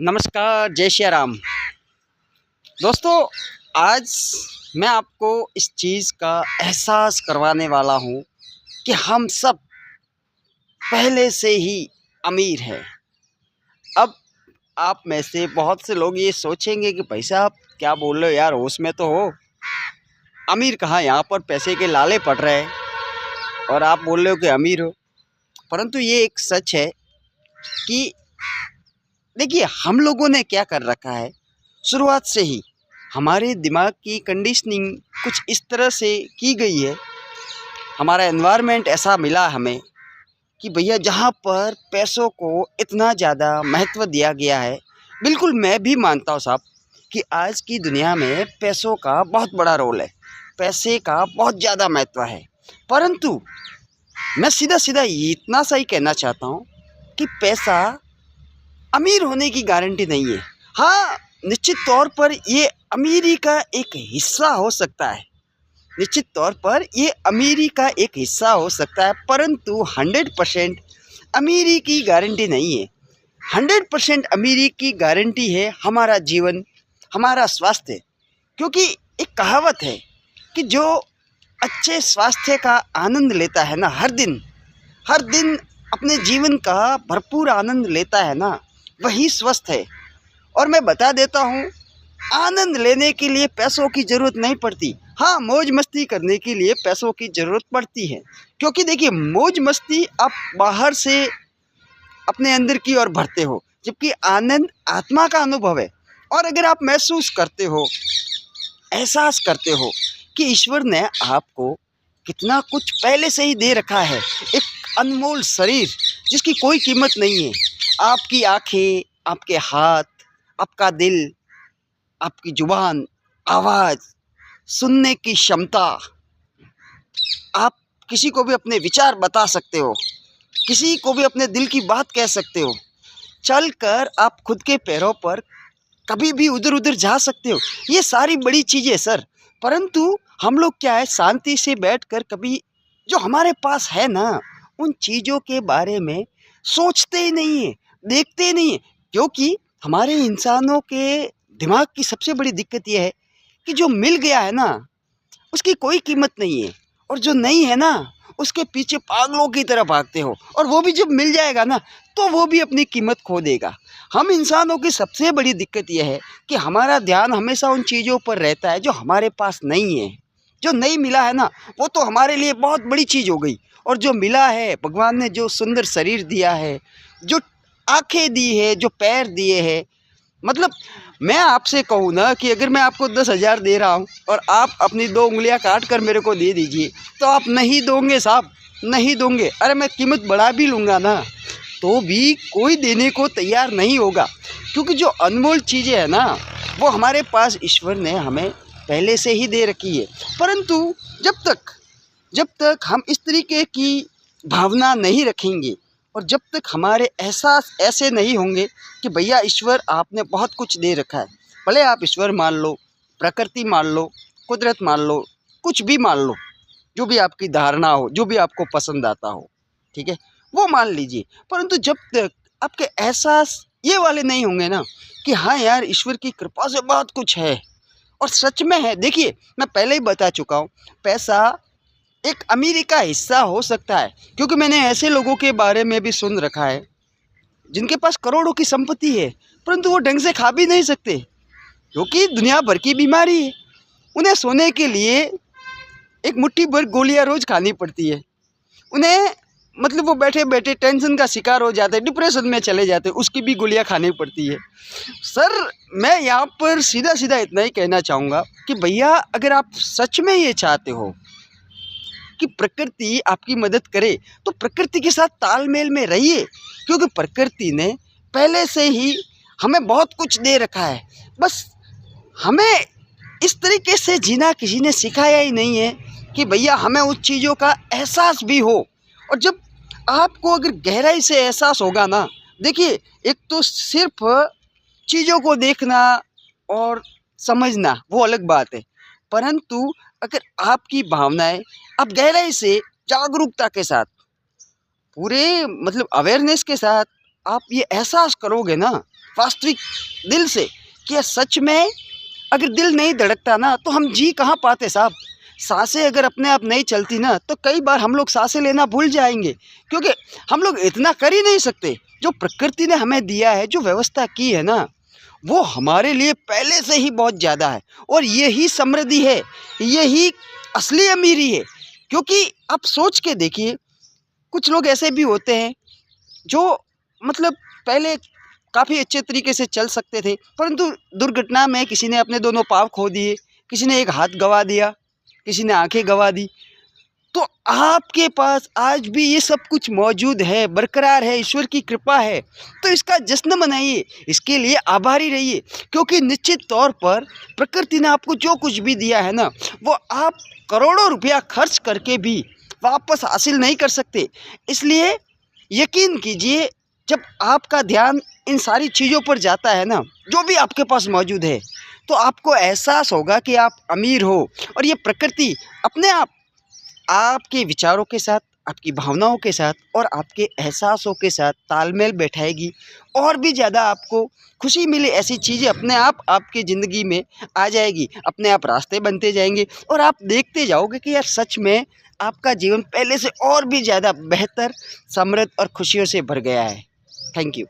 नमस्कार, जय श्री राम। दोस्तों, आज मैं आपको इस चीज़ का एहसास करवाने वाला हूँ कि हम सब पहले से ही अमीर हैं। अब आप में से बहुत से लोग ये सोचेंगे कि भाई साहब क्या बोल रहे हो यार, होश में तो हो। अमीर कहाँ, यहाँ पर पैसे के लाले पड़ रहे हैं और आप बोल रहे हो कि अमीर हो। परंतु ये एक सच है कि देखिए, हम लोगों ने क्या कर रखा है, शुरुआत से ही हमारे दिमाग की कंडीशनिंग कुछ इस तरह से की गई है। हमारा एनवायरनमेंट ऐसा मिला हमें कि भैया जहाँ पर पैसों को इतना ज़्यादा महत्व दिया गया है। बिल्कुल मैं भी मानता हूँ साहब कि आज की दुनिया में पैसों का बहुत बड़ा रोल है, पैसे का बहुत ज़्यादा महत्व है। परंतु मैं सीधा सीधा इतना सा ही कहना चाहता हूँ कि पैसा अमीर होने की गारंटी नहीं है। हाँ, निश्चित तौर पर ये अमीरी का एक हिस्सा हो सकता है, निश्चित तौर पर ये अमीरी का एक हिस्सा हो सकता है, परंतु 100% अमीरी की गारंटी नहीं है। 100% अमीरी की गारंटी है हमारा जीवन, हमारा स्वास्थ्य। क्योंकि एक कहावत है कि जो अच्छे स्वास्थ्य का आनंद लेता है ना, हर दिन अपने जीवन का भरपूर आनंद लेता है ना, वही स्वस्थ है। और मैं बता देता हूँ, आनंद लेने के लिए पैसों की ज़रूरत नहीं पड़ती। हाँ, मौज मस्ती करने के लिए पैसों की ज़रूरत पड़ती है, क्योंकि देखिए मौज मस्ती आप बाहर से अपने अंदर की ओर भरते हो, जबकि आनंद आत्मा का अनुभव है। और अगर आप महसूस करते हो, एहसास करते हो कि ईश्वर ने आपको कितना कुछ पहले से ही दे रखा है, एक अनमोल शरीर जिसकी कोई कीमत नहीं है, आपकी आँखें, आपके हाथ, आपका दिल, आपकी जुबान, आवाज़, सुनने की क्षमता, आप किसी को भी अपने विचार बता सकते हो, किसी को भी अपने दिल की बात कह सकते हो, चलकर आप खुद के पैरों पर कभी भी उधर उधर जा सकते हो। ये सारी बड़ी चीज़ें सर, परंतु हम लोग क्या है, शांति से बैठकर कभी जो हमारे पास है ना, उन चीज़ों के बारे में सोचते ही नहीं है, देखते ही नहीं है। क्योंकि हमारे इंसानों के दिमाग की सबसे बड़ी दिक्कत ये है कि जो मिल गया है ना, उसकी कोई कीमत नहीं है, और जो नहीं है ना, उसके पीछे पागलों की तरह भागते हो, और वो भी जब मिल जाएगा ना, तो वो भी अपनी कीमत खो देगा। हम इंसानों की सबसे बड़ी दिक्कत यह है कि हमारा ध्यान हमेशा उन चीज़ों पर रहता है जो हमारे पास नहीं है। जो नहीं मिला है ना, वो तो हमारे लिए बहुत बड़ी चीज़ हो गई, और जो मिला है, भगवान ने जो सुंदर शरीर दिया है, जो आँखें दी है, जो पैर दिए हैं, मतलब मैं आपसे कहूँ ना कि अगर मैं आपको 10,000 दे रहा हूँ और आप अपनी 2 उंगलियाँ काट कर मेरे को दे दीजिए, तो आप नहीं दोगे साहब, नहीं दोगे। अरे मैं कीमत बढ़ा भी लूँगा ना, तो भी कोई देने को तैयार नहीं होगा, क्योंकि जो अनमोल चीज़ें हैं ना, वो हमारे पास ईश्वर ने हमें पहले से ही दे रखी है। परंतु जब तक हम इस तरीके की भावना नहीं रखेंगे, और जब तक हमारे एहसास ऐसे नहीं होंगे कि भैया ईश्वर आपने बहुत कुछ दे रखा है, भले आप ईश्वर मान लो, प्रकृति मान लो, कुदरत मान लो, कुछ भी मान लो, जो भी आपकी धारणा हो, जो भी आपको पसंद आता हो, ठीक है, वो मान लीजिए। परंतु जब तक आपके एहसास ये वाले नहीं होंगे ना कि हाँ यार, ईश्वर की कृपा से बहुत कुछ है, और सच में है। देखिए, मैं पहले ही बता चुका हूँ, पैसा एक अमीरी का हिस्सा हो सकता है, क्योंकि मैंने ऐसे लोगों के बारे में भी सुन रखा है जिनके पास करोड़ों की संपत्ति है, परंतु वो ढंग से खा भी नहीं सकते, क्योंकि दुनिया भर की बीमारी है। उन्हें सोने के लिए एक मुट्ठी भर गोलियां रोज खानी पड़ती है। उन्हें मतलब वो बैठे बैठे टेंशन का शिकार हो जाते हैं, डिप्रेशन में चले जाते हैं, उसकी भी गोलियां खानी पड़ती है। सर, मैं यहाँ पर सीधा सीधा इतना ही कहना चाहूँगा कि भैया, अगर आप सच में ये चाहते हो कि प्रकृति आपकी मदद करे, तो प्रकृति के साथ तालमेल में रहिए, क्योंकि प्रकृति ने पहले से ही हमें बहुत कुछ दे रखा है। बस हमें इस तरीके से जीना किसी ने सिखाया ही नहीं है कि भैया हमें उस चीज़ों का एहसास भी हो। और जब आपको अगर गहराई से एहसास होगा ना, देखिए, एक तो सिर्फ चीज़ों को देखना और समझना वो अलग बात है, परंतु अगर आपकी भावनाएं आप गहराई से, जागरूकता के साथ, पूरे मतलब अवेयरनेस के साथ आप ये एहसास करोगे ना, वास्तविक दिल से कि यार सच में अगर दिल नहीं धड़कता ना तो हम जी कहाँ पाते साहब। सांसें अगर अपने आप नहीं चलती ना तो कई बार हम लोग सांसें लेना भूल जाएंगे, क्योंकि हम लोग इतना कर ही नहीं सकते। जो प्रकृति ने हमें दिया है, जो व्यवस्था की है ना, वो हमारे लिए पहले से ही बहुत ज़्यादा है। और यही समृद्धि है, यही असली अमीरी है। क्योंकि आप सोच के देखिए, कुछ लोग ऐसे भी होते हैं जो मतलब पहले काफ़ी अच्छे तरीके से चल सकते थे, परंतु दुर्घटना में किसी ने अपने दोनों पाँव खो दिए, किसी ने एक हाथ गंवा दिया, किसी ने आंखें गंवा दी। तो आपके पास आज भी ये सब कुछ मौजूद है, बरकरार है, ईश्वर की कृपा है। तो इसका जश्न मनाइए, इसके लिए आभारी रहिए, क्योंकि निश्चित तौर पर प्रकृति ने आपको जो कुछ भी दिया है ना, वो आप करोड़ों रुपया खर्च करके भी वापस हासिल नहीं कर सकते। इसलिए यकीन कीजिए, जब आपका ध्यान इन सारी चीज़ों पर जाता है ना, जो भी आपके पास मौजूद है, तो आपको एहसास होगा कि आप अमीर हो। और ये प्रकृति अपने आप आपके विचारों के साथ, आपकी भावनाओं के साथ और आपके एहसासों के साथ तालमेल बैठाएगी, और भी ज़्यादा आपको खुशी मिले ऐसी चीज़ें अपने आप आपकी ज़िंदगी में आ जाएगी, अपने आप रास्ते बनते जाएंगे। और आप देखते जाओगे कि यार सच में आपका जीवन पहले से और भी ज़्यादा बेहतर, समृद्ध और खुशियों से भर गया है। Thank you.